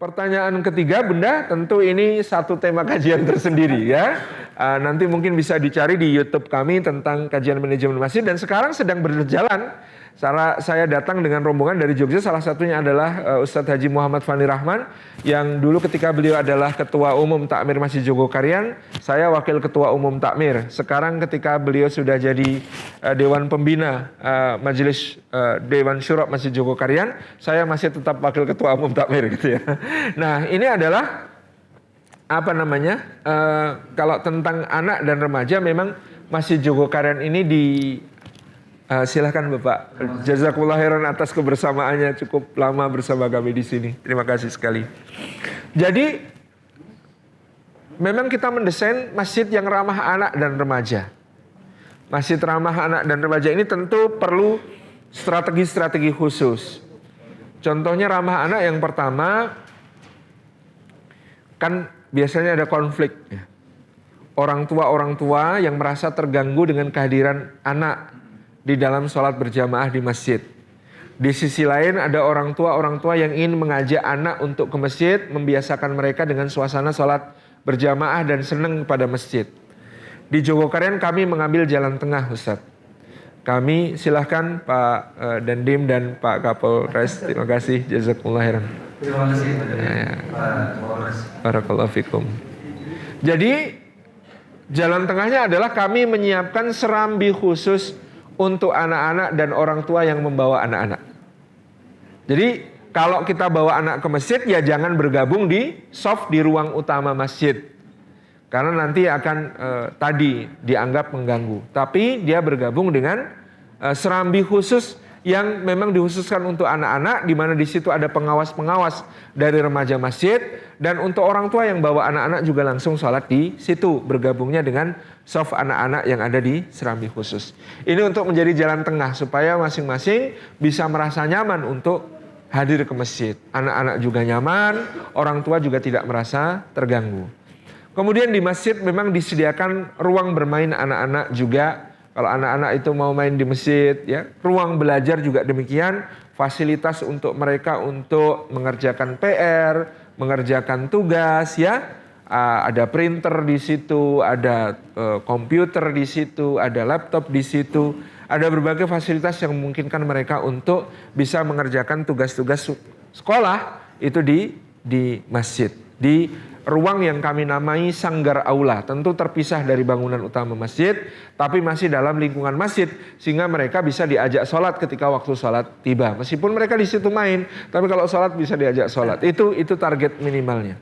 Pertanyaan ketiga, Bunda, tentu ini satu tema kajian tersendiri ya. Nanti mungkin bisa dicari di YouTube kami tentang kajian manajemen masjid, dan sekarang sedang berjalan. Saya datang dengan rombongan dari Jogja, salah satunya adalah Ustadz Haji Muhammad Fani Rahman, yang dulu ketika beliau adalah Ketua Umum Takmir Masjid Jogokarian, saya Wakil Ketua Umum Takmir. Sekarang ketika beliau sudah jadi Dewan Pembina Majelis Dewan Syuro Masjid Jogokarian, saya masih tetap Wakil Ketua Umum Takmir gitu ya. Nah, ini adalah apa namanya? Kalau tentang anak dan remaja, memang Masjid Jogokarian ini silahkan Bapak. Jazakumullah khairan atas kebersamaannya, cukup lama bersama kami di sini. Terima kasih sekali. Jadi memang kita mendesain masjid yang ramah anak dan remaja. Masjid ramah anak dan remaja ini tentu perlu strategi-strategi khusus. Contohnya ramah anak yang pertama, kan biasanya ada konflik ya. Orang tua yang merasa terganggu dengan kehadiran anak di dalam sholat berjamaah di masjid. Di sisi lain ada orang tua yang ingin mengajak anak untuk ke masjid, membiasakan mereka dengan suasana sholat berjamaah dan senang pada masjid. Di Jogokarian kami mengambil jalan tengah, Ustadz. Kami silahkan Pak Dandim dan Pak Kapolres. Terima kasih, jazakumullah khairan. Terima kasih Pak Kapolres. Barakallahu fikum. Jadi jalan tengahnya adalah kami menyiapkan serambi khusus untuk anak-anak dan orang tua yang membawa anak-anak. Jadi kalau kita bawa anak ke masjid, ya jangan bergabung di soft di ruang utama masjid, karena nanti akan tadi dianggap mengganggu. Tapi dia bergabung dengan serambi khusus yang memang dikhususkan untuk anak-anak, di mana di situ ada pengawas-pengawas dari remaja masjid, dan untuk orang tua yang bawa anak-anak juga langsung sholat di situ, bergabungnya dengan soft anak-anak yang ada di serambi khusus. Ini untuk menjadi jalan tengah supaya masing-masing bisa merasa nyaman untuk hadir ke masjid. Anak-anak juga nyaman, orang tua juga tidak merasa terganggu. Kemudian di masjid memang disediakan ruang bermain anak-anak juga. Kalau anak-anak itu mau main di masjid, ya, ruang belajar juga demikian, fasilitas untuk mereka untuk mengerjakan PR, mengerjakan tugas, ya, ada printer di situ, ada komputer di situ, ada laptop di situ, ada berbagai fasilitas yang memungkinkan mereka untuk bisa mengerjakan tugas-tugas sekolah itu di masjid, di ruang yang kami namai sanggar aula, tentu terpisah dari bangunan utama masjid, tapi masih dalam lingkungan masjid, sehingga mereka bisa diajak sholat ketika waktu sholat tiba. Meskipun mereka di situ main, tapi kalau sholat bisa diajak sholat. Itu target minimalnya.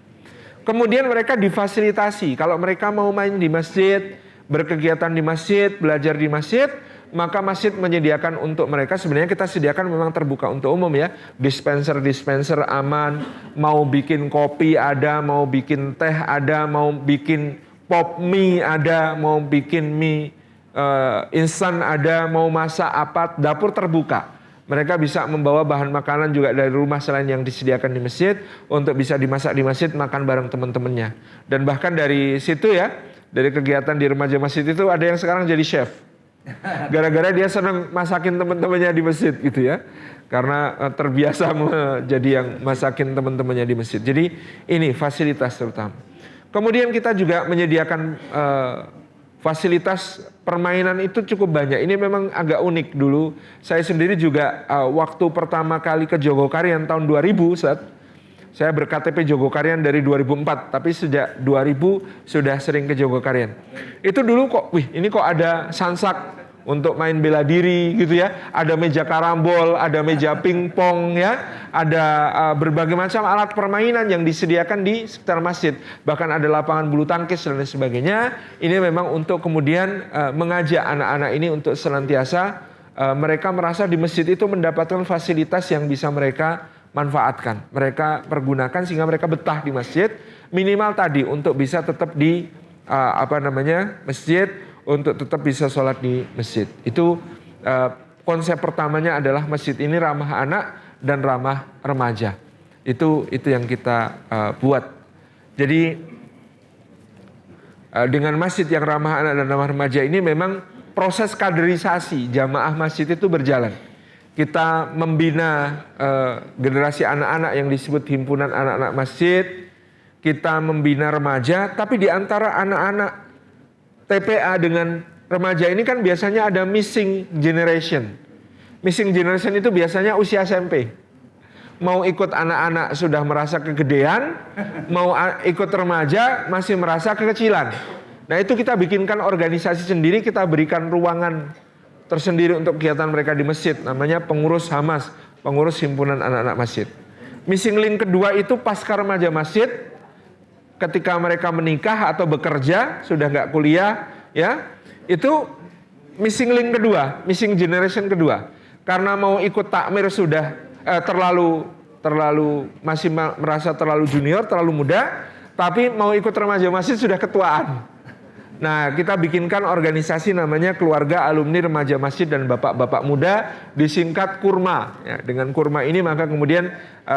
Kemudian mereka difasilitasi, kalau mereka mau main di masjid, berkegiatan di masjid, belajar di masjid, maka masjid menyediakan untuk mereka, sebenarnya kita sediakan memang terbuka untuk umum ya, dispenser aman, mau bikin kopi ada, mau bikin teh ada, mau bikin pop mie ada, mau bikin mie instan ada, mau masak apa, dapur terbuka. Mereka bisa membawa bahan makanan juga dari rumah selain yang disediakan di masjid, untuk bisa dimasak di masjid, makan bareng teman-temannya. Dan bahkan dari situ ya, dari kegiatan di remaja masjid itu ada yang sekarang jadi chef. Gara-gara dia senang masakin teman-temannya di masjid gitu ya. Karena terbiasa menjadi yang masakin teman-temannya di masjid. Jadi ini fasilitas terutama. Kemudian kita juga menyediakan fasilitas permainan itu cukup banyak. Ini memang agak unik dulu. Saya sendiri juga waktu pertama kali ke Jogokarian tahun 2000, saya ber-KTP Jogokarian dari 2004, tapi sejak 2000 sudah sering ke Jogokarian. Itu dulu kok, ini kok ada sansak untuk main bela diri gitu ya. Ada meja karambol, ada meja pingpong ya. Ada berbagai macam alat permainan yang disediakan di sekitar masjid. Bahkan ada lapangan bulu tangkis dan lain sebagainya. Ini memang untuk kemudian mengajak anak-anak ini untuk senantiasa mereka merasa di masjid itu mendapatkan fasilitas yang bisa mereka manfaatkan, mereka pergunakan sehingga mereka betah di masjid, minimal tadi untuk bisa tetap di masjid, untuk tetap bisa sholat di masjid. Itu konsep pertamanya adalah masjid ini ramah anak dan ramah remaja. Itu yang kita buat. Jadi dengan masjid yang ramah anak dan ramah remaja ini memang proses kaderisasi jamaah masjid itu berjalan. kita membina generasi anak-anak yang disebut himpunan anak-anak masjid, kita membina remaja, tapi di antara anak-anak TPA dengan remaja ini kan biasanya ada missing generation. Missing generation itu biasanya usia SMP. Mau ikut anak-anak sudah merasa kegedean, mau ikut remaja masih merasa kekecilan. Nah itu kita bikinkan organisasi sendiri, kita berikan ruangan tersendiri untuk kegiatan mereka di masjid. Namanya pengurus Hamas, pengurus himpunan anak-anak masjid. Missing link kedua itu pasca remaja masjid, ketika mereka menikah atau bekerja, sudah nggak kuliah, ya itu missing link kedua, missing generation kedua. Karena mau ikut takmir sudah terlalu masih merasa terlalu junior, terlalu muda, tapi mau ikut remaja masjid sudah ketuaan. Nah, kita bikinkan organisasi namanya Keluarga Alumni Remaja Masjid dan Bapak-Bapak Muda, disingkat KURMA. Ya, dengan KURMA ini maka kemudian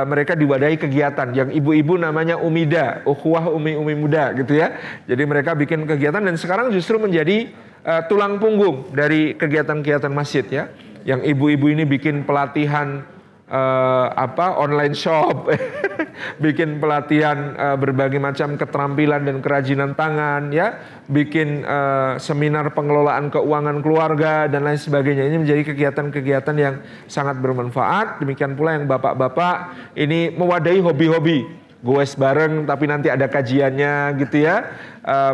mereka diwadahi kegiatan. Yang ibu-ibu namanya UMIDA, Ukhuwah Umi-Umi Muda gitu ya. Jadi mereka bikin kegiatan dan sekarang justru menjadi tulang punggung dari kegiatan-kegiatan masjid ya. Yang ibu-ibu ini bikin pelatihan online shop, bikin pelatihan berbagai macam keterampilan dan kerajinan tangan, ya, bikin seminar pengelolaan keuangan keluarga dan lain sebagainya. Ini menjadi kegiatan-kegiatan yang sangat bermanfaat. Demikian pula yang bapak-bapak ini mewadahi hobi-hobi, goes bareng tapi nanti ada kajiannya gitu ya,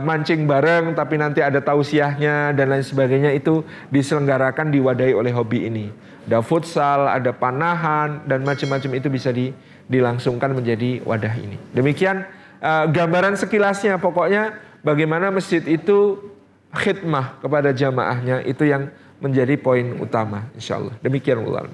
mancing bareng tapi nanti ada tausiahnya dan lain sebagainya. Itu diselenggarakan diwadahi oleh hobi ini. Ada futsal, ada panahan, dan macam-macam itu bisa dilangsungkan menjadi wadah ini. Demikian gambaran sekilasnya, pokoknya bagaimana masjid itu khidmah kepada jamaahnya, itu yang menjadi poin utama insya Allah. Demikian ulama.